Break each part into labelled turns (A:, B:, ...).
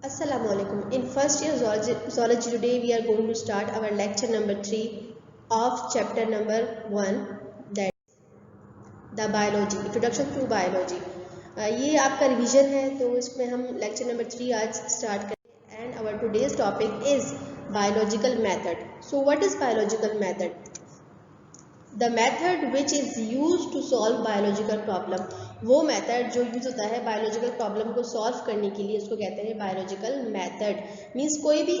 A: Assalamualaikum. In first year zoology today we are going to start our lecture number 3 of chapter number 1, that the biology, introduction to biology. ये आपका revision है, तो इसमें हम lecture number 3 आज start करेंगे and our today's topic is biological method. So what is biological method? The method which is use to solve biological problem. वो method जो यूज़ होता है बायोलॉजिकल प्रॉब्लम को सॉल्व करने के लिए, उसको कहते हैं बायोलॉजिकल मैथड. मीन्स कोई भी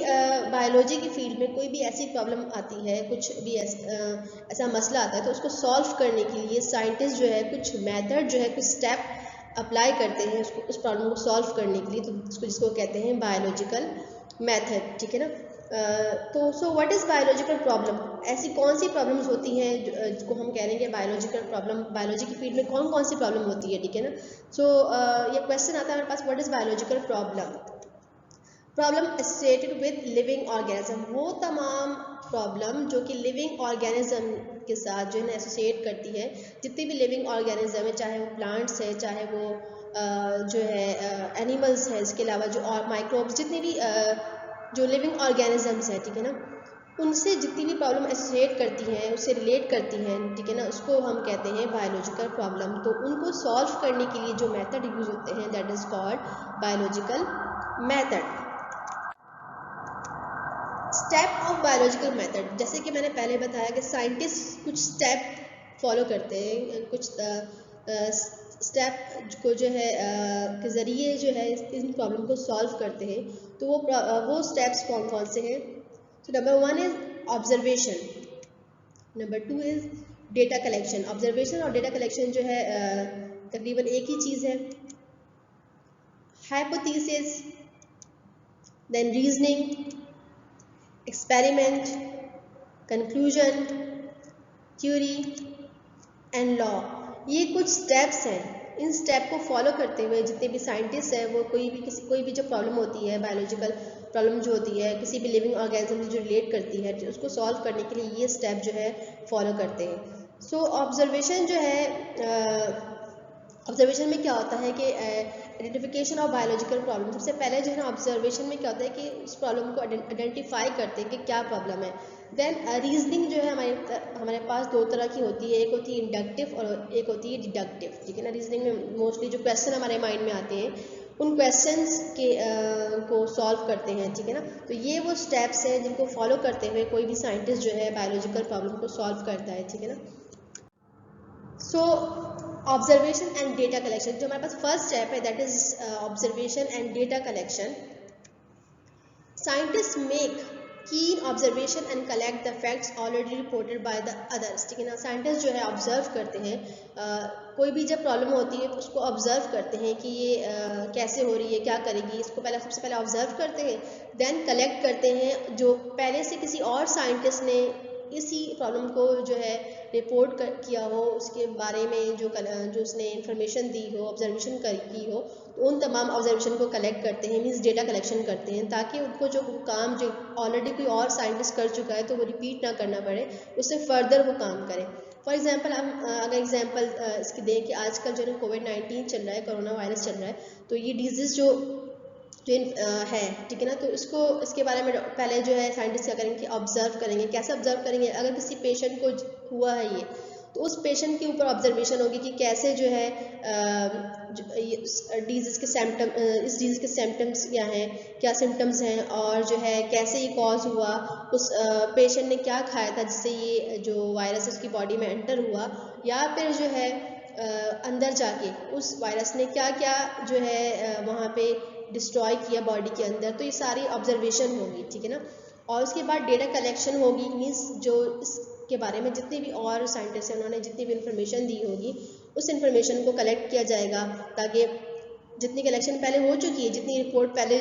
A: बायोलॉजी की फील्ड में कोई भी ऐसी प्रॉब्लम आती है, कुछ भी ऐसा मसला आता है, तो उसको सॉल्व करने के लिए साइंटिस्ट जो है कुछ मैथड जो है कुछ स्टेप अप्लाई करते हैं उसको, उस प्रॉब्लम को सॉल्व करने के लिए, तो उसको जिसको कहते हैं बायोलॉजिकल मैथड. ठीक है ना. तो so what is biological problem? ऐसी कौन सी प्रॉब्लम्स होती हैं जिसको हम कह रहे हैं बायोलॉजिकल प्रॉब्लम. बायोलॉजी की फील्ड में कौन कौन सी प्रॉब्लम होती है. ठीक है ना. सो ये क्वेश्चन आता है हमारे पास, what is biological problem? Problem associated with living organism. वो तमाम प्रॉब्लम जो कि लिविंग ऑर्गेनिज्म के साथ जो है ना एसोसिएट करती है. जितनी भी लिविंग ऑर्गेनिज्म है, चाहे वो प्लांट्स है, चाहे वो जो है एनिमल्स है, इसके अलावा जो और माइक्रोब्स, जितनी भी जो लिविंग ऑर्गेनिजम्स हैं, ठीक है ना, उनसे जितनी भी प्रॉब्लम एसोसिएट करती हैं, उससे रिलेट करती हैं, ठीक है ना, उसको हम कहते हैं बायोलॉजिकल प्रॉब्लम. तो उनको सॉल्व करने के लिए जो मेथड यूज होते हैं that is called biological method. Step of biological method. जैसे कि मैंने पहले बताया कि साइंटिस्ट कुछ स्टेप फॉलो करते हैं, कुछ स्टेप को जो है के ज़रिए जो है इन प्रॉब्लम को सॉल्व करते हैं. तो वो स्टेप्स कौन कौन से हैं? तो number 1 is observation, number 2 is data collection. Observation और डेटा कलेक्शन जो है तकरीबन एक ही चीज़ है. Hypothesis, then reasoning, experiment, conclusion, theory and law. ये कुछ स्टेप्स हैं. इन स्टेप को फॉलो करते हुए जितने भी साइंटिस्ट हैं वो कोई भी जो प्रॉब्लम होती है, बायोलॉजिकल प्रॉब्लम जो होती है किसी भी लिविंग ऑर्गेनिज्म से जो रिलेट करती है, उसको सॉल्व करने के लिए ये स्टेप जो है फॉलो करते हैं. सो ऑब्जर्वेशन जो है, ऑब्जर्वेशन में क्या होता है कि आइडेंटिफिकेशन ऑफ बायोलॉजिकल प्रॉब्लम. सबसे पहले जो है ना ऑब्जर्वेशन में क्या होता है कि उस प्रॉब्लम को आइडेंटिफाई करते हैं कि क्या प्रॉब्लम है. देन रीजनिंग जो है हमारे पास दो तरह की होती है, एक होती है इंडक्टिव और एक होती है डिडक्टिव. ठीक है ना. रीजनिंग में मोस्टली जो क्वेश्चन हमारे माइंड में आते हैं उन क्वेश्चंस के को सॉल्व करते हैं. ठीक है ना. तो ये वो स्टेप्स हैं जिनको फॉलो करते हुए कोई भी साइंटिस्ट जो है बायोलॉजिकल प्रॉब्लम को सॉल्व करता है. ठीक है ना. सो ऑब्जर्वेशन एंड डेटा कलेक्शन. जो हमारे पास फर्स्ट स्टेप है that is observation and data collection. Scientist make keen observation and collect the facts already reported by the others. ठीक है ना. साइंटिस्ट जो है ऑब्जर्व करते हैं, कोई भी जब प्रॉब्लम होती है तो उसको ऑब्जर्व करते हैं कि ये कैसे हो रही है, क्या करेगी, इसको सबसे पहले ऑब्जर्व करते हैं. देन कलेक्ट करते हैं जो पहले से किसी और साइंटिस्ट ने इसी प्रॉब्लम को जो है रिपोर्ट किया हो, उसके बारे में जो उसने इंफॉर्मेशन दी हो, ऑब्जर्वेशन की हो, तो उन तमाम ऑब्जर्वेशन को कलेक्ट करते हैं. मीन्स डेटा कलेक्शन करते हैं ताकि उनको जो काम जो ऑलरेडी कोई और साइंटिस्ट कर चुका है तो वो रिपीट ना करना पड़े, उससे फर्दर वो काम करें. फॉर एग्जांपल हम अगर एग्जांपल इसकी दें कि आजकल जो है कोविड-19 चल रहा है, कोरोना वायरस चल रहा है, तो ये डिजीज़ जो है, ठीक है ना. तो इसके बारे में पहले जो है साइंटिस्ट क्या करेंगे कि ऑब्जर्व करेंगे. कैसे ऑब्जर्व करेंगे? अगर किसी पेशेंट को हुआ है ये, तो उस पेशेंट के ऊपर ऑब्जर्वेशन होगी कि कैसे जो है डिजीज़ के सिम्टम, इस डिजीज़ के सिम्टम्स क्या हैं, क्या सिम्टम्स हैं, और जो है कैसे ये कॉज हुआ, उस पेशेंट ने क्या खाया था जिससे ये जो वायरस उसकी बॉडी में एंटर हुआ, या फिर जो है अंदर जाके उस वायरस ने क्या क्या जो है वहाँ पे डिस्ट्रॉय किया बॉडी के अंदर. तो ये सारी ऑब्जर्वेशन होगी. ठीक है ना. और उसके बाद डेटा कलेक्शन होगी. मीन्स जो इसके बारे में जितने भी और साइंटिस्ट हैं उन्होंने जितनी भी इंफॉर्मेशन दी होगी उस इंफॉर्मेशन को कलेक्ट किया जाएगा ताकि जितनी कलेक्शन पहले हो चुकी है, जितनी रिपोर्ट पहले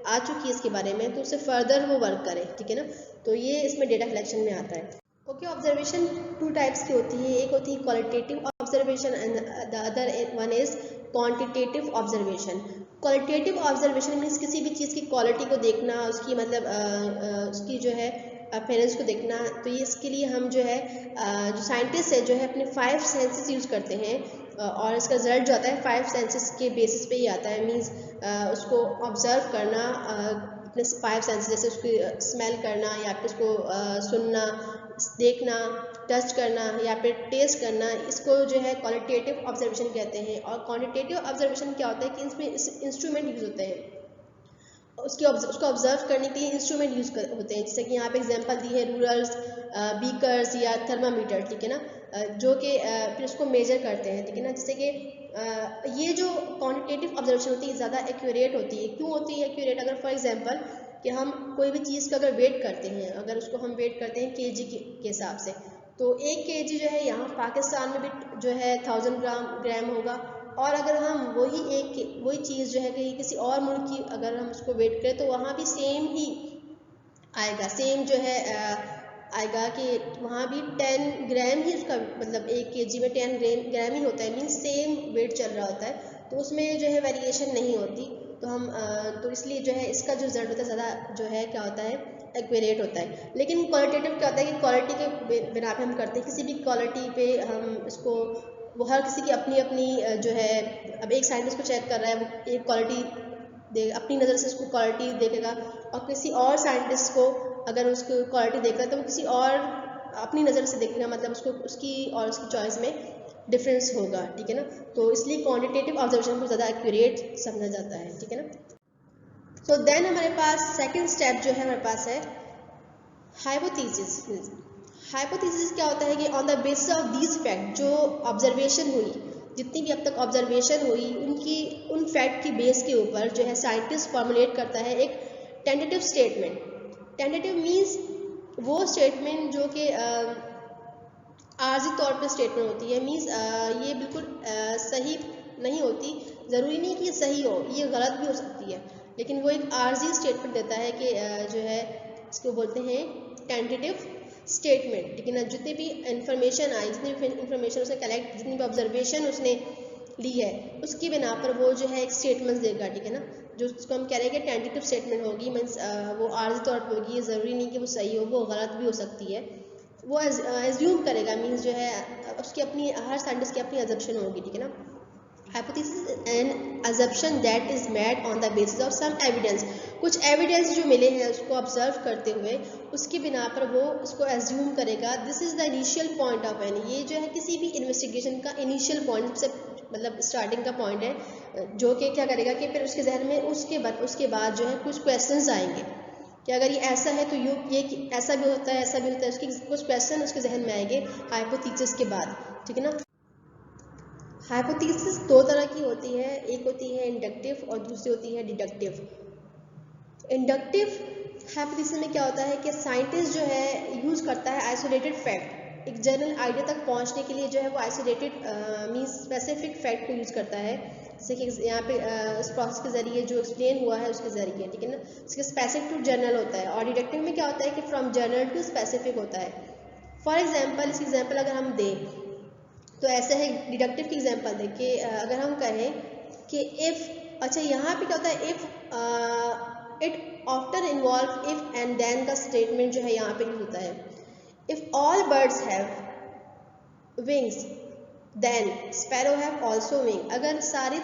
A: आ चुकी है इसके बारे में, तो उससे फर्दर वो वर्क करें. ठीक है ना. तो ये इसमें डेटा कलेक्शन में आता है. ओके. ऑब्जर्वेशन टू टाइप्स की होती है. एक होती है qualitative observation and the other one is quantitative observation. Qualitative observation means किसी भी चीज़ की क्वालिटी को देखना, उसकी मतलब उसकी जो है अपीयरेंस को देखना. तो ये इसके लिए हम जो है जो साइंटिस्ट है जो है अपने 5 सेंसेस यूज़ करते हैं और इसका रिजल्ट जो आता है 5 सेंसेस के बेसिस पे ही आता है। मींस उसको ऑब्जर्व करना अपने 5 सेंसेस, जैसे उसकी स्मेल करना या फिर उसको सुनना, देखना, टच करना या फिर टेस्ट करना, इसको जो है क्वालिटेटिव ऑब्जर्वेशन कहते हैं। और क्वांटिटेटिव ऑब्जर्वेशन क्या होता है कि इसमें इंस्ट्रूमेंट यूज़ होते हैं, उसको ऑब्जर्व करने के लिए इंस्ट्रूमेंट यूज़ होते हैं। जैसे कि यहाँ पे एग्जांपल दी है रूलर्स, बीकर्स या थर्मामीटर, ठीक है ना, जो कि फिर उसको मेजर करते हैं, ठीक है ना। जैसे कि ये जो क्वांटिटेटिव ऑब्जर्वेशन होती है ज़्यादा एक्यूरेट होती है। क्यों होती है एक्यूरेट? अगर फॉर एग्जांपल कि हम कोई भी चीज़ का अगर वेट करते हैं, अगर उसको हम वेट करते हैं केजी के हिसाब से, तो 1 केजी जो है यहाँ पाकिस्तान में भी जो है 1000 ग्राम होगा। और अगर हम वही चीज़ जो है कि किसी और मुल्क की अगर हम उसको वेट करें तो वहाँ भी सेम ही आएगा, सेम जो है आएगा कि वहाँ भी 10 ग्राम ही उसका, मतलब 1 केजी में 10 ग्राम ही होता है, मीन्स सेम वेट चल रहा होता है, तो उसमें जो है वेरिएशन नहीं होती। तो हम तो इसलिए जो है इसका जो रिजल्ट होता है ज़्यादा जो है क्या होता है एक्यूरेट होता है। लेकिन क्वालिटेटिव क्या होता है कि क्वालिटी के बिना पे हम करते हैं, किसी भी क्वालिटी पे हम इसको, वो हर किसी की अपनी अपनी जो है, अब एक साइंटिस्ट को चेक कर रहा है, वो एक क्वालिटी दे अपनी नज़र से उसको क्वालिटी देखेगा, और किसी और साइंटिस्ट को अगर उसको क्वालिटी देखना है तो वो किसी और अपनी नज़र से देखेगा, मतलब उसको उसकी और उसकी चॉइस में डिफरेंस होगा, ठीक है ना। तो इसलिए क्वांटिटेटिव ऑब्जर्वेशन को ज़्यादा एक्यूरेट समझा जाता है, ठीक है ना। सो देन हमारे पास सेकंड स्टेप जो है हमारे पास है हाइपोथेसिस। हाइपोथेसिस क्या होता है कि on the basis of these fact, जो ऑब्जर्वेशन हुई, जितनी भी अब तक ऑब्जर्वेशन हुई, उन फैक्ट की बेस के ऊपर जो है साइंटिस्ट फॉर्मुलेट करता है एक टेंटेटिव स्टेटमेंट। टेंटेटिव मीन्स वो स्टेटमेंट जो कि आर्जी तौर पे स्टेटमेंट होती है। मीन्स ये बिल्कुल सही नहीं होती, ज़रूरी नहीं कि ये सही हो, ये गलत भी हो सकती है, लेकिन वो एक आर्जी स्टेटमेंट देता है कि जो है इसको बोलते हैं टेंटेटिव स्टेटमेंट, ठीक है ना। जितनी भी इंफॉर्मेशन आई, जितनी भी इंफॉर्मेशन उसने कलेक्ट, जितनी भी ऑब्जर्वेशन उसने ली है, उसकी बिना पर वो जो है एक स्टेटमेंट देगा, ठीक है ना। जो उसको हम कह रहे हैं कि टेंटेटिव स्टेटमेंट होगी, मीन्स वो आर्जी तौर पर होगी, ये ज़रूरी नहीं कि वो सही हो, वो गलत भी हो सकती है, वो एज्यूम करेगा। मीन्स जो है उसकी अपनी, हर साइंटिस्ट की अपनी अजम्पशन होगी, ठीक है ना। Hypothesis an assumption that is made on the basis of some evidence, कुछ एविडेंस जो मिले हैं उसको ऑब्जर्व करते हुए उसकी बिना पर वो उसको एज्यूम करेगा। This is the initial point of any, ये जो है किसी भी इन्वेस्टिगेशन का इनिशियल पॉइंट, सबसे मतलब स्टार्टिंग का पॉइंट है, जो कि क्या करेगा कि फिर उसके जहन में उसके बाद जो है कुछ क्वेश्चंस आएंगे कि अगर ये ऐसा है तो ये ऐसा भी होता है, ऐसा भी होता है, उसके कुछ क्वेश्चन उसके जहन में आएंगे हाइपोथेसिस के बाद, ठीक है ना। हाइपोथेसिस दो तरह की होती है, एक होती है इंडक्टिव और दूसरी होती है डिडक्टिव। इंडक्टिव हाइपोथेसिस में क्या होता है कि साइंटिस्ट जो है यूज़ करता है आइसोलेटेड फैक्ट, एक जनरल आइडिया तक पहुंचने के लिए जो है वो आइसोलेटेड मींस स्पेसिफिक फैक्ट को यूज़ करता है। जैसे कि यहाँ पे इस प्रोसेस के ज़रिए जो एक्सप्लेन हुआ है उसके ज़रिए, ठीक है ना। इसके स्पेसिफिक टू जनरल होता है, और डिडक्टिव में क्या होता है कि फ्रॉम जनरल टू स्पेसिफिक होता है। फॉर एग्जाम्पल, इसकी एग्जाम्पल अगर हम दें तो ऐसे है, डिडक्टिव की एग्जांपल देखिए, अगर हम कहें कि इफ़, अच्छा यहाँ पे क्या होता है, if it often involve if and then का स्टेटमेंट जो है यहाँ पे यूज होता है। If all birds have wings then sparrow have also wing, अगर सारे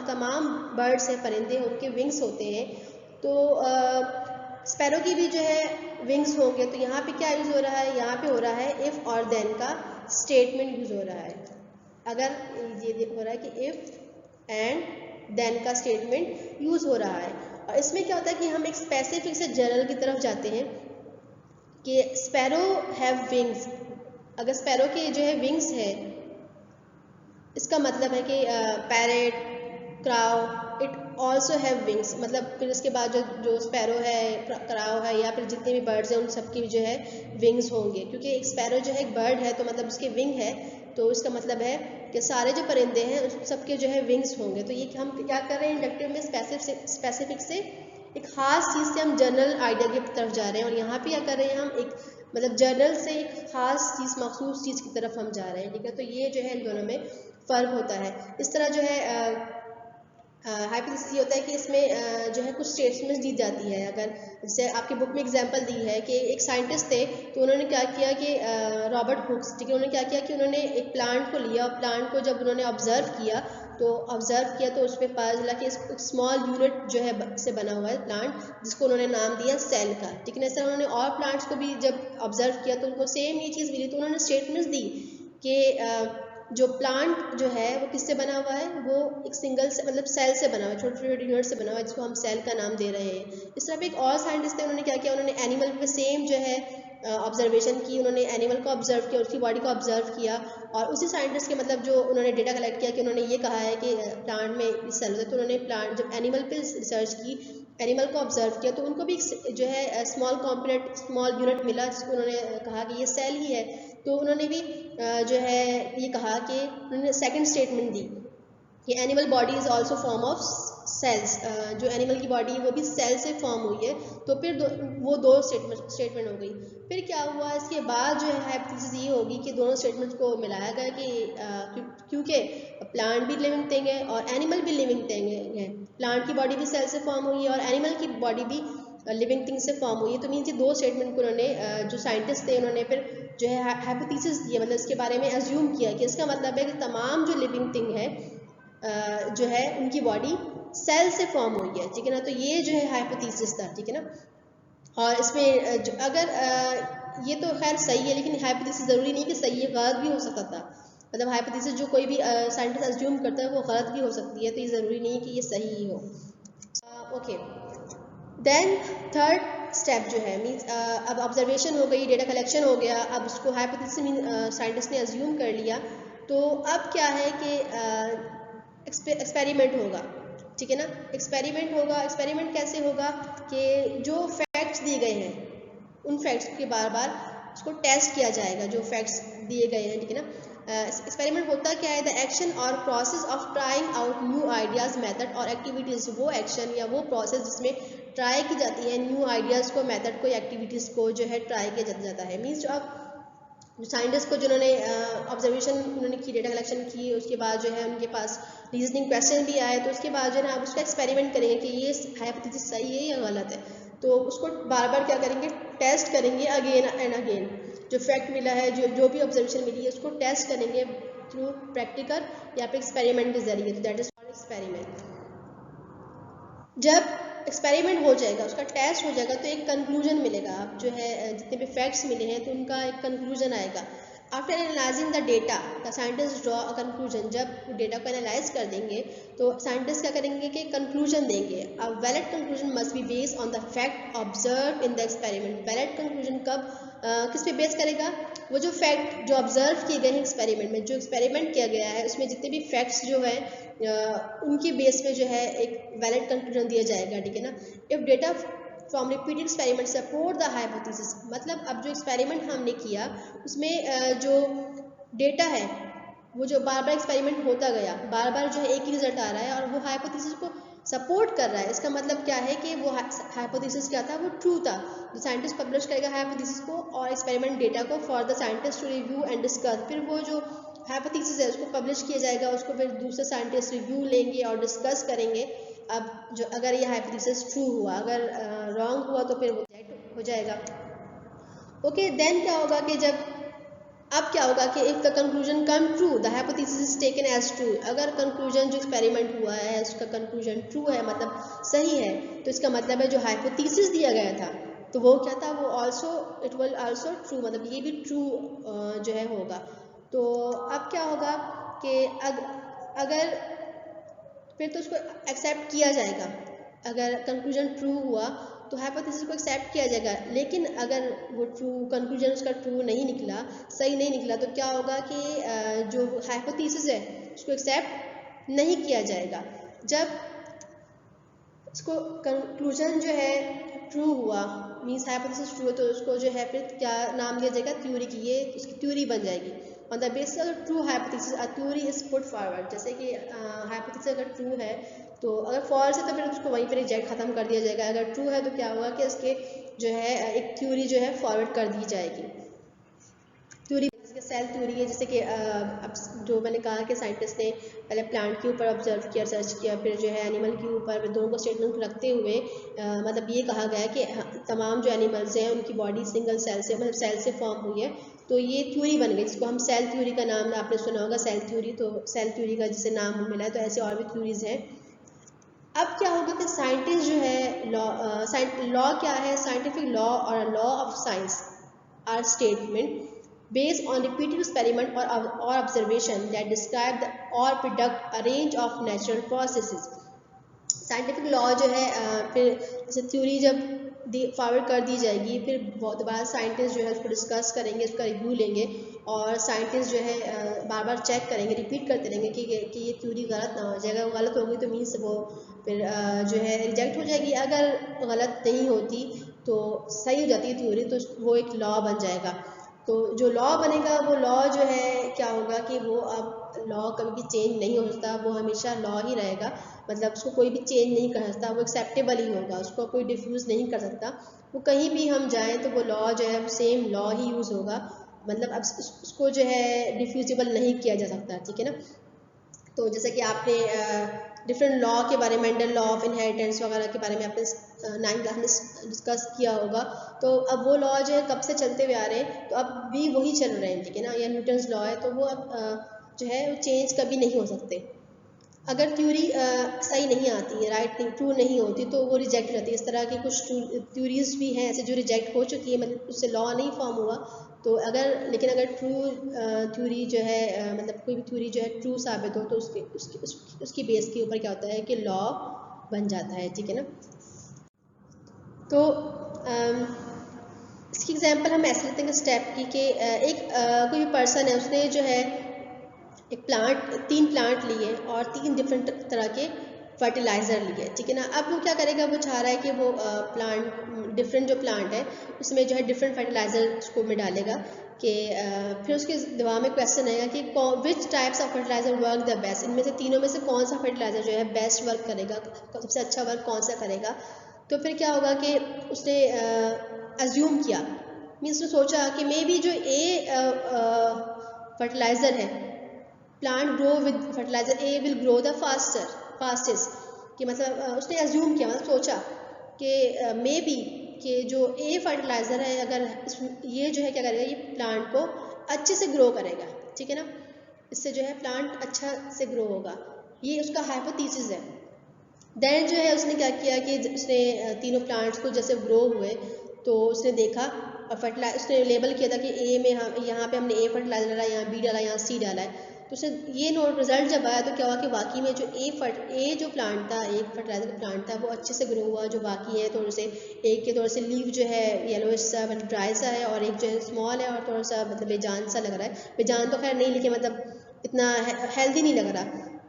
A: तमाम बर्ड्स हैं, परिंदे, उनके विंग्स होते हैं तो स्पैरो की भी जो है विंग्स होंगे। तो यहाँ पे क्या यूज़ हो रहा है, यहाँ पे हो रहा है इफ़ और देन का स्टेटमेंट यूज हो रहा है। अगर ये हो रहा है कि इफ एंड देन का स्टेटमेंट यूज हो रहा है, और इसमें क्या होता है कि हम एक स्पेसिफिक से जनरल की तरफ जाते हैं कि स्पैरो हैव विंग्स। अगर स्पैरो के जो है विंग्स है, इसका मतलब है कि parrot, crow, it also have wings, मतलब फिर इसके बाद जो स्पैरो है, क्राउ है, या फिर जितने भी बर्ड्स हैं उन सबकी जो है विंग्स होंगे। क्योंकि एक स्पैरो जो है एक बर्ड है तो मतलब उसके विंग है, तो इसका मतलब है कि सारे जो परिंदे हैं उस सबके जो है विंग्स होंगे। तो ये हम क्या कर रहे हैं, इंडक्टिव में स्पेसिफिक से एक खास चीज़ से हम जनरल आइडिया की तरफ जा रहे हैं, और यहाँ पे क्या कर रहे हैं, हम एक मतलब जनरल से एक खास चीज़, मखसूस चीज़ की तरफ हम जा रहे हैं, ठीक है। तो ये जो है इन दोनों में फ़र्क होता है। इस तरह जो है हाइपोथेसिस ये होता है कि इसमें जो है कुछ स्टेटमेंट्स दी जाती है। अगर जैसे आपकी बुक में एग्जांपल दी है कि एक साइंटिस्ट थे, तो उन्होंने क्या किया कि रॉबर्ट हुक्स, ठीक है, उन्होंने क्या किया कि उन्होंने एक प्लांट को लिया और प्लांट को जब उन्होंने ऑब्जर्व किया तो उसमें पता चला कि एक स्मॉल यूनिट जो है से बना हुआ है प्लांट, जिसको उन्होंने नाम दिया सेल का, ठीक है। ऐसा उन्होंने और प्लांट्स को भी जब ऑब्जर्व किया तो उनको सेम ये चीज़ मिली, तो उन्होंने स्टेटमेंट्स दी कि जो प्लांट जो है वो किससे बना हुआ है, वो एक सिंगल से मतलब सेल से बना हुआ है, छोटे छोटे यूनिट से बना हुआ है, जिसको हम सेल का नाम दे रहे हैं। इस तरह पे एक और साइंटिस्ट थे, उन्होंने क्या किया, उन्होंने एनिमल पे सेम जो है ऑब्जर्वेशन की, उन्होंने एनिमल को ऑब्जर्व किया, उसकी बॉडी को ऑब्जर्व किया, और उसी साइंटिस्ट के मतलब जो उन्होंने डेटा कलेक्ट किया कि उन्होंने ये कहा है कि प्लांट में सेल होता है, तो उन्होंने प्लांट जब एनिमल पे रिसर्च की, एनिमल को ऑब्जर्व किया, तो उनको भी जो है स्मॉल कॉम्पोनेंट स्मॉल यूनिट मिला, जिसको उन्होंने कहा कि ये सेल ही है। तो उन्होंने भी जो है ये कहा कि उन्होंने सेकंड स्टेटमेंट दी कि animal body is also form of cells, जो एनिमल की बॉडी है वो भी सेल से फॉर्म हुई है। तो फिर वो दो स्टेटमेंट हो गई। फिर क्या हुआ, इसके बाद जो है हाइपोथेसिस ये होगी कि दोनों स्टेटमेंट्स को मिलाया गया कि क्योंकि प्लांट भी लिविंग थिंग है और एनिमल भी लिविंग थिंग है, प्लांट की बॉडी भी सेल से फॉर्म हुई है और एनिमल की बॉडी भी लिविंग थिंग से फॉर्म हुई है। तो मीन्स ये दो स्टेटमेंट को उन्होंने जो साइंटिस्ट थे उन्होंने फिर जो है हाइपोथेसिस दिया, मतलब इसके बारे में एज्यूम किया कि इसका मतलब है कि तमाम जो लिविंग थिंग है जो है उनकी बॉडी सेल से फॉर्म हुई है, ठीक है ना। तो ये जो है हाइपोथेसिस था, ठीक है ना। और इसमें जो अगर ये तो खैर सही है, लेकिन हाइपोथेसिस ज़रूरी नहीं कि सही है, गलत भी हो सकता था। मतलब हाइपोथेसिस जो कोई भी साइंटिस्ट एज्यूम करता है वो गलत भी हो सकती है, तो ये ज़रूरी नहीं कि ये सही ही हो। ओके, देन थर्ड स्टेप जो है मीन्स अब ऑब्जर्वेशन हो गई, डेटा कलेक्शन हो गया, अब उसको हाइपोथेसिस मीन साइंटिस्ट ने एज्यूम कर लिया। तो अब क्या है कि एक्सपेरिमेंट होगा, ठीक है ना। एक्सपेरिमेंट होगा। एक्सपेरिमेंट कैसे होगा कि जो फैक्ट्स दिए गए हैं उन फैक्ट्स के बार बार उसको टेस्ट किया जाएगा, जो फैक्ट्स दिए गए हैं, ठीक है ना। एक्सपेरिमेंट होता क्या है, द एक्शन और process of trying out new ideas, method और एक्टिविटीज़, वो एक्शन या वो प्रोसेस जिसमें ट्राई की जाती है न्यू आइडियाज़ को, मेथड को, एक्टिविटीज़ को जो है ट्राई किया जाता है। मीन्स जो अब साइंटिस्ट को जिन्होंने ऑब्जर्वेशन उन्होंने की, डेटा कलेक्शन की, उसके बाद जो है उनके पास रीजनिंग क्वेश्चन भी आए, तो उसके बाद जो है ना आप उसका एक्सपेरिमेंट करेंगे कि ये हाइपोथेसिस सही है या गलत है। तो उसको बार बार क्या करेंगे, टेस्ट करेंगे अगेन एंड अगेन। जो फैक्ट मिला है, जो भी ऑब्जर्वेशन मिली है, उसको टेस्ट करेंगे थ्रू प्रैक्टिकल या फिर एक्सपेरिमेंट के जरिए। तो दैट इज कॉल्ड एक्सपेरिमेंट। जब एक्सपेरिमेंट हो जाएगा, उसका टेस्ट हो जाएगा, तो एक कंक्लूजन मिलेगा। आप जो है जितने भी फैक्ट्स मिले हैं तो उनका एक कंक्लूजन आएगा। After analysing the data the scientist draw a conclusion. जब डेटा को एनालाइज कर देंगे तो साइंटिस्ट क्या करेंगे कि कंक्लूजन देंगे। A valid conclusion must be based on the fact observe in the experiment. Valid conclusion कब किस पे बेस करेगा, वो जो फैक्ट जो ऑब्जर्व किए गए हैं एक्सपेरिमेंट में, जो एक्सपेरिमेंट किया गया है उसमें जितने भी फैक्ट्स जो है उनके बेस पे जो है एक वैलिड कंक्लूजन दिया जाएगा, ठीक है ना। If data from repeated experiment support the hypothesis, मतलब अब जो एक्सपेरिमेंट हमने किया उसमें जो डेटा है वो जो बार बार एक्सपेरिमेंट होता गया, बार बार जो है एक ही रिजल्ट आ रहा है और वो हाइपोथेसिस को सपोर्ट कर रहा है, इसका मतलब क्या है कि वो हाइपोथेसिस क्या था, वो ट्रू था। जो साइंटिस्ट पब्लिश करेगा हाइपोथेसिस को और एक्सपेरिमेंट डेटा को for the scientist to review and discuss. फिर वो जो हाइपोथेसिस है उसको पब्लिश किया जाएगा, उसको फिर दूसरे साइंटिस्ट रिव्यू लेंगे और डिस्कस करेंगे। अब जो अगर ये हाइपोथेसिस ट्रू हुआ, अगर रॉन्ग हुआ तो फिर वो रिजेक्ट हो जाएगा। ओके, देन क्या होगा कि जब अब क्या होगा कि if the conclusion come true the hypothesis is taken as true. अगर कंक्लूजन जो एक्सपेरिमेंट हुआ है उसका कंक्लूजन ट्रू है, मतलब सही है, तो इसका मतलब है जो हाइपोथेसिस दिया गया था तो वो क्या था, वो also it will also true, मतलब ये भी ट्रू जो है होगा। तो अब क्या होगा कि अगर फिर तो उसको एक्सेप्ट किया जाएगा। अगर कंक्लूजन ट्रू हुआ तो हाइपोथेसिस को एक्सेप्ट किया जाएगा, लेकिन अगर वो कंक्लूजन उसका ट्रू नहीं निकला, सही नहीं निकला, तो क्या होगा कि जो हाइपोथेसिस है उसको एक्सेप्ट नहीं किया जाएगा। जब इसको कंक्लूजन जो है ट्रू हुआ, मीन्स हाइपोथेसिस ट्रू है, तो उसको जो है फिर क्या नाम दिया जाएगा, थ्योरी की, ये उसकी थ्योरी बन जाएगी। On the basis of true hypothesis a theory is put forward. जैसे कि हाइपोथेसिस अगर ट्रू है तो अगर फॉल्स है तो फिर उसको वहीं पर रिजेक्ट खत्म कर दिया जाएगा। अगर ट्रू है तो क्या होगा कि उसके जो है एक थ्योरी जो है फॉरवर्ड कर दी जाएगी। थ्योरी सेल थ्योरी है, जैसे कि अब जो मैंने कहा कि साइंटिस्ट ने पहले प्लांट के ऊपर ऑब्जर्व किया, रिसर्च किया, फिर जो है एनिमल के ऊपर, फिर दोनों को स्टेटमेंट रखते हुए मतलब ये कहा गया कि तमाम जो एनिमल्स हैं उनकी बॉडी सिंगल सेल से, मतलब सेल से फॉर्म हुई है, तो ये थ्योरी बन गई जिसको हम सेल थ्योरी का नाम आपने सुना होगा, सेल थ्योरी। तो सेल थ्योरी का जिसे नाम मिला है, तो ऐसे और भी थ्योरीज हैं। अब क्या होगा कि साइंटिस्ट जो है लॉ क्या है, साइंटिफिक लॉ और law of science are statement based on repeated experiment or observation that describe the or predict a range of natural processes। Scientific law जो है फिर जैसे थ्योरी जब फॉरवर्ड कर दी जाएगी, फिर बहुत बार साइंटिस्ट जो है उसको डिस्कस करेंगे, उसका रिव्यू लेंगे, और साइंटिस्ट जो है बार बार चेक करेंगे, रिपीट करते रहेंगे कि ये थ्योरी गलत ना हो जाए। अगर गलत होगी तो मीन्स वो फिर जो है रिजेक्ट हो जाएगी, अगर गलत नहीं होती तो सही हो जाती है थ्योरी, तो वो एक लॉ बन जाएगा। तो जो लॉ बनेगा वो लॉ जो है क्या होगा कि वो अब लॉ कभी भी चेंज नहीं हो सकता, वो हमेशा लॉ ही रहेगा, मतलब उसको कोई भी चेंज नहीं कर सकता, वो एक्सेप्टेबल ही होगा, उसको कोई डिफ्यूज़ नहीं कर सकता। वो कहीं भी हम जाएं तो वो लॉ जो है सेम लॉ ही यूज़ होगा, मतलब अब उसको जो है डिफ्यूजिबल नहीं किया जा सकता, ठीक है ना। तो जैसे कि आपने डिफरेंट लॉ के बारे में, मेंडल लॉ ऑफ इनहेरिटेंस वगैरह के बारे में आपने 9th क्लास में डिस्कस किया होगा। तो अब वो लॉ जो है कब से चलते हुए आ रहे हैं, तो अब भी वही चल रहे हैं, ठीक है ना। या न्यूटन्स लॉ है, तो वो अब जो है वो चेंज कभी नहीं हो सकते। अगर थ्योरी सही नहीं आती है, राइट नहीं, ट्रू नहीं होती, तो वो रिजेक्ट हो जाती है। इस तरह की कुछ थ्योरीज भी हैं ऐसे जो रिजेक्ट हो चुकी है, मतलब उससे लॉ नहीं फॉर्म हुआ। तो लेकिन अगर ट्रू थ्योरी जो है मतलब कोई भी थ्योरी जो है ट्रू साबित हो, तो उसकी बेस के ऊपर क्या होता है कि लॉ बन जाता है, ठीक है ना। तो इसकी एग्जांपल हम ऐसे लेते हैं स्टेप की कि एक कोई पर्सन है, उसने जो है एक तीन प्लांट लिए और 3 डिफरेंट तरह के फर्टिलाइज़र लिए, ठीक है ना। अब वो क्या करेगा, वो चाह रहा है कि वो डिफरेंट जो प्लांट है उसमें जो है डिफरेंट फर्टिलाइज़र उसको में डालेगा कि फिर उसके दिमाग में क्वेश्चन आएगा कि which types of fertiliser work the best, इनमें से तीनों में से कौन सा फर्टिलाइज़र जो है बेस्ट वर्क करेगा, सबसे अच्छा वर्क कौन सा करेगा। तो फिर क्या होगा कि उसने अज्यूम किया, मीन्स उसने सोचा कि मे बी जो फर्टिलाइज़र है, plant grow with fertiliser A will grow the fastest, कि मतलब उसने अज्यूम किया, मतलब सोचा कि मे बी कि जो ए फर्टिलाइज़र है, अगर ये जो है क्या करेगा, ये प्लांट को अच्छे से ग्रो करेगा, ठीक है ना, इससे जो है प्लांट अच्छा से ग्रो होगा, ये उसका हाइपोथेसिस है। देन जो है उसने क्या किया कि उसने तीनों प्लांट्स को जैसे ग्रो हुए, तो उसने देखा और उसने लेबल किया था कि ए में हम यहाँ पे हमने ए फर्टिलाइजर डाला, यहाँ बी डाला, यहाँ सी डाला है। तो उसने ये रिजल्ट जब आया तो क्या हुआ कि वाकई में जो ए जो प्लांट था, एक फर्टिलाइजर का प्लांट था, वो अच्छे से ग्रो हुआ। जो बाकी है थोड़े से, एक के थोड़े से लीव जो है येलोइश सा, मतलब ड्राई सा है, और एक जो है स्मॉल है और थोड़ा सा मतलब बेजान सा लग रहा है। बेजान तो खैर नहीं, लेकिन मतलब इतना हेल्दी नहीं लग रहा।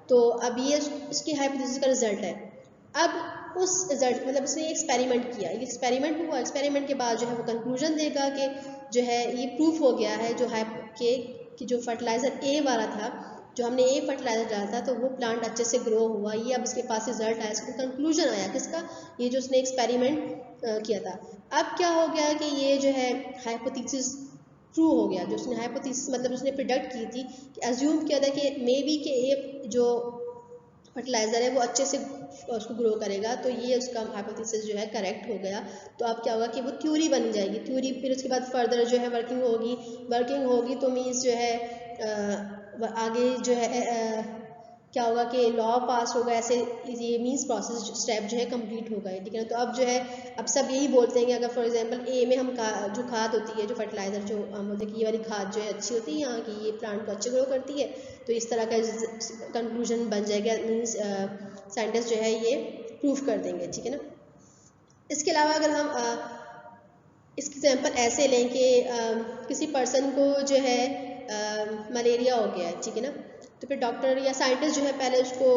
A: तो अब ये उसकी हाइपोथेसिस का रिजल्ट है। अब उस रिजल्ट मतलब उसने एक्सपेरिमेंट किया, ये एक्सपेरिमेंट हुआ, एक्सपेरिमेंट के बाद जो है वो कंक्लूजन देगा कि जो है ये प्रूफ हो गया है जो कि जो फर्टिलाइज़र ए वाला था, जो हमने ए फर्टिलाइज़र डाला था, तो वो प्लांट अच्छे से ग्रो हुआ। ये अब उसके पास रिजल्ट आया, इसका कंक्लूजन आया किसका, ये जो उसने एक्सपेरिमेंट किया था। अब क्या हो गया कि ये जो है हाइपोथेसिस ट्रू हो गया, जो उसने हाइपोथेसिस मतलब उसने प्रिडिक्ट की थी, कि अज्यूम किया था कि मे बी के ए जो फर्टिलाइज़र है वो अच्छे से उसको ग्रो करेगा, तो ये उसका हाइपोथेसिस जो है करेक्ट हो गया। तो अब क्या होगा कि वो थ्योरी बन जाएगी, थ्योरी फिर उसके बाद फर्दर जो है वर्किंग होगी, तो मीन्स जो है आगे जो है क्या होगा कि लॉ पास होगा, ऐसे ये मीन्स प्रोसेस स्टेप जो है कंप्लीट होगा, ठीक है ना। तो अब जो है अब सब यही बोलते हैं कि अगर फॉर एग्जांपल ए में हम जो खाद होती है, जो फर्टिलाइज़र, जो हम बोलते हैं कि ये वाली खाद जो है अच्छी होती है यहाँ की, ये प्लांट को अच्छे ग्रो करती है, तो इस तरह का कंक्लूजन बन जाएगा, मीन्स साइंटिस्ट जो है ये प्रूफ कर देंगे, ठीक है ना। इसके अलावा अगर हम इसकी एग्जांपल ऐसे लें कि किसी पर्सन को जो है मलेरिया हो गया है, ठीक है ना, तो फिर डॉक्टर या साइंटिस्ट जो है पहले उसको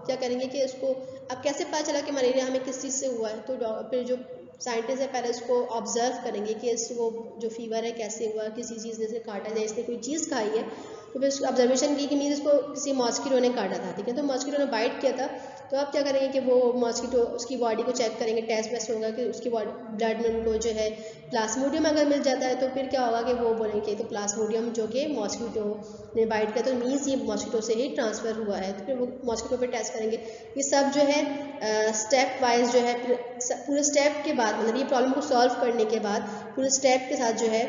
A: क्या करेंगे कि उसको, अब कैसे पता चला कि मलेरिया हमें किस चीज़ से हुआ है, तो फिर जो साइंटिस्ट है पहले उसको ऑब्जर्व करेंगे कि इसको जो फीवर है कैसे हुआ, किसी चीज़ ने इसे काटा जाए, इसने कोई चीज़ खाई है, तो फिर उसको ऑब्जर्वेशन की कि मीन इसको किसी मॉस्किटो ने काटा था, ठीक है, तो मॉस्किटो ने बाइट किया था, तो आप क्या करेंगे कि वो मॉस्किटो उसकी बॉडी को चेक करेंगे, टेस्ट वेस्ट होगा कि उसकी ब्लड में उनको जो है प्लाज्मोडियम अगर मिल जाता है तो फिर क्या होगा कि वो बोलेंगे तो प्लाज्मोडियम जो कि मॉस्किटो ने बाइट किया तो मीन्स ये मॉस्किटो से ही ट्रांसफ़र हुआ है, तो फिर वो मॉस्किटो पे टेस्ट करेंगे। ये सब जो है स्टेप वाइज जो है पूरे स्टेप के बाद, मतलब ये प्रॉब्लम को सॉल्व करने के बाद पूरे स्टेप के साथ जो है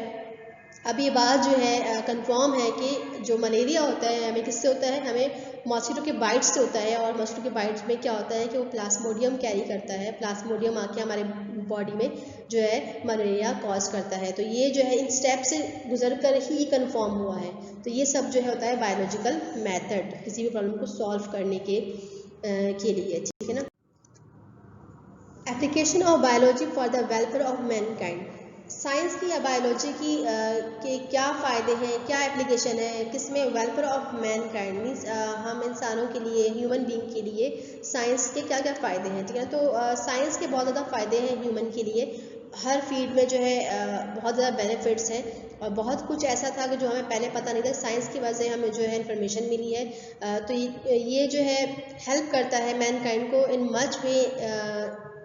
A: अब ये बात जो है कंफर्म है कि जो मलेरिया होता है हमें किससे होता है, हमें मॉस्किटो के बाइट से होता है। और मॉस्किटो के बाइट्स में क्या होता है कि वो प्लाज्मोडियम कैरी करता है, प्लाज्मोडियम आके हमारे बॉडी में जो है मलेरिया कॉज करता है। तो ये जो है इन स्टेप से गुजर कर ही कंफर्म हुआ है। तो ये सब जो है होता है बायोलॉजिकल मेथड किसी भी प्रॉब्लम को सॉल्व करने के लिए, ठीक है ना। Application of biology for the welfare of Mankind. Science की या बायोलॉजी की के क्या फ़ायदे हैं, क्या एप्लीकेशन है, किसमें वेलफेयर ऑफ मैनकाइंड मीन्स हम इंसानों के लिए, ह्यूमन बीइंग के लिए साइंस के क्या क्या फ़ायदे हैं, ठीक है। तो साइंस के बहुत ज़्यादा फ़ायदे हैं ह्यूमन के लिए, हर फील्ड में जो है बहुत ज़्यादा बेनिफिट्स हैं। और बहुत कुछ ऐसा था कि जो हमें पहले पता नहीं था, साइंस की वजह से हमें जो है इन्फॉर्मेशन मिली है। तो ये जो है हेल्प करता है मैनकाइंड को इन मच वे,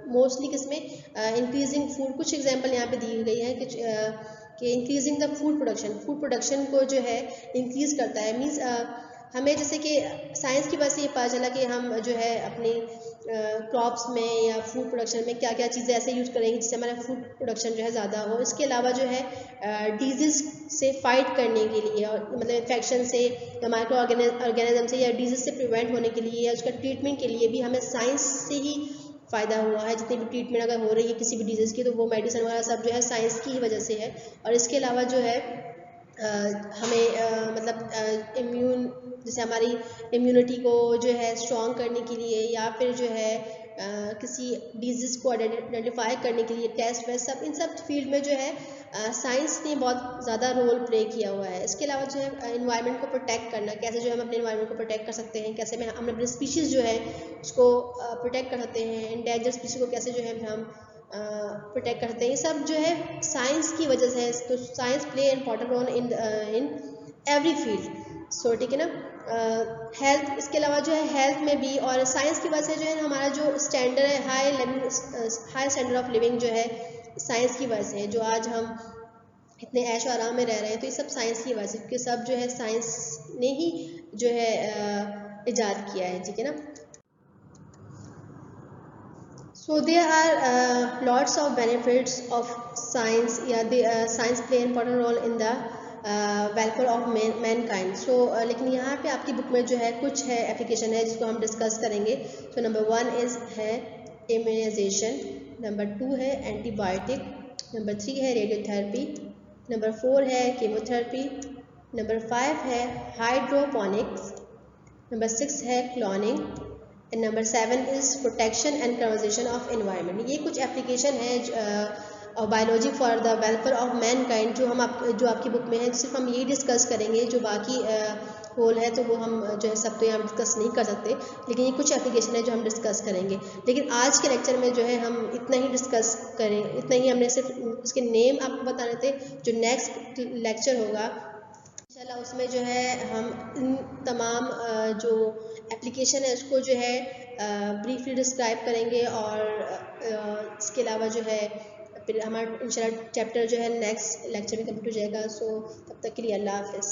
A: मोस्टली किसमें, इंक्रीजिंग फूड। कुछ एग्जांपल यहाँ पे दी गई है कि इंक्रीजिंग द फूड प्रोडक्शन को जो है इंक्रीज़ करता है। मीन्स हमें जैसे कि साइंस की वजह से ये पता चला कि हम जो है अपने क्रॉप्स में या फूड प्रोडक्शन में क्या क्या चीज़ें ऐसे यूज़ करेंगे जिससे हमारा फूड प्रोडक्शन जो है ज़्यादा हो। इसके अलावा जो है डिजीज़ से फाइट करने के लिए, और मतलब इन्फेक्शन से या माइक्रो ऑर्गेनिज्म से या डिजीज़ से प्रिवेंट होने के लिए या उसका ट्रीटमेंट के लिए भी हमें साइंस से ही फ़ायदा हुआ है। जितनी भी ट्रीटमेंट अगर हो रही है किसी भी डिजीज़ की तो वो मेडिसिन वगैरह सब जो है साइंस की ही वजह से है। और इसके अलावा जो है हमें मतलब इम्यून, जैसे हमारी इम्यूनिटी को जो है स्ट्रॉन्ग करने के लिए या फिर जो है किसी डिजीज़ को आइडेंटिफाई करने के लिए टेस्ट वेस्ट सब, इन सब फील्ड में जो है साइंस ने बहुत ज़्यादा रोल प्ले किया हुआ है। इसके अलावा जो है इन्वायरमेंट को प्रोटेक्ट करना, कैसे जो है हम अपने इन्वायरमेंट को प्रोटेक्ट कर सकते हैं, कैसे में हम अपने स्पीशीज़ जो है उसको प्रोटेक्ट कर सकते हैं, इंडेंजर स्पीशीज़ को कैसे जो है हम प्रोटेक्ट करते हैं, ये सब जो है साइंस की वजह से है। तो science play important role in every field. सो ठीक है ना। हेल्थ, इसके अलावा जो है हेल्थ में भी, और साइंस की वजह से जो है हमारा जो स्टैंडर्ड है हाई स्टैंडर्ड ऑफ लिविंग जो है साइंस की वजह से है। जो आज हम इतने ऐशो आराम में रह रहे हैं तो ये सब साइंस की वजह से, क्योंकि सब जो है साइंस ने ही जो है इजाद किया है, ठीक है ना। So there are lots of benefits of science. Yeah, science play an important role in the welfare of mankind. So लेकिन यहाँ पे आपकी बुक में जो है कुछ है एप्लीकेशन है जिसको हम डिस्कस करेंगे। So नंबर 1 है इम्यूनाइजेशन, नंबर 2 है एंटीबायोटिक, नंबर 3 है रेडियोथेरेपी, नंबर 4 है कीमोथेरेपी, नंबर 5 है हाइड्रोपोनिक्स, नंबर 6 है cloning, and number 7 is protection and conservation of environment. ये कुछ एप्लीकेशन है biology for the welfare of Mankind जो आपकी बुक में है। सिर्फ हम यही डिस्कस करेंगे, जो बाकी होल है तो वो हम जो है सब तो यहाँ डिस्कस नहीं कर सकते, लेकिन ये कुछ एप्लीकेशन है जो हम डिस्कस करेंगे। लेकिन आज के लेक्चर में जो है हम इतना ही डिस्कस करें, इतना ही हमने सिर्फ इसके नेम आपको बताने थे। जो नेक्स्ट लेक्चर होगा इंशाल्लाह उसमें जो है हम इन तमाम जो एप्लीकेशन है उसको जो है ब्रीफली डिस्क्राइब करेंगे। और इसके अलावा जो है फिर हमारा इंशाल्लाह चैप्टर जो है नेक्स्ट लेक्चर में कंप्लीट हो जाएगा। सो तब तक के लिए अल्लाह हाफ़िज़।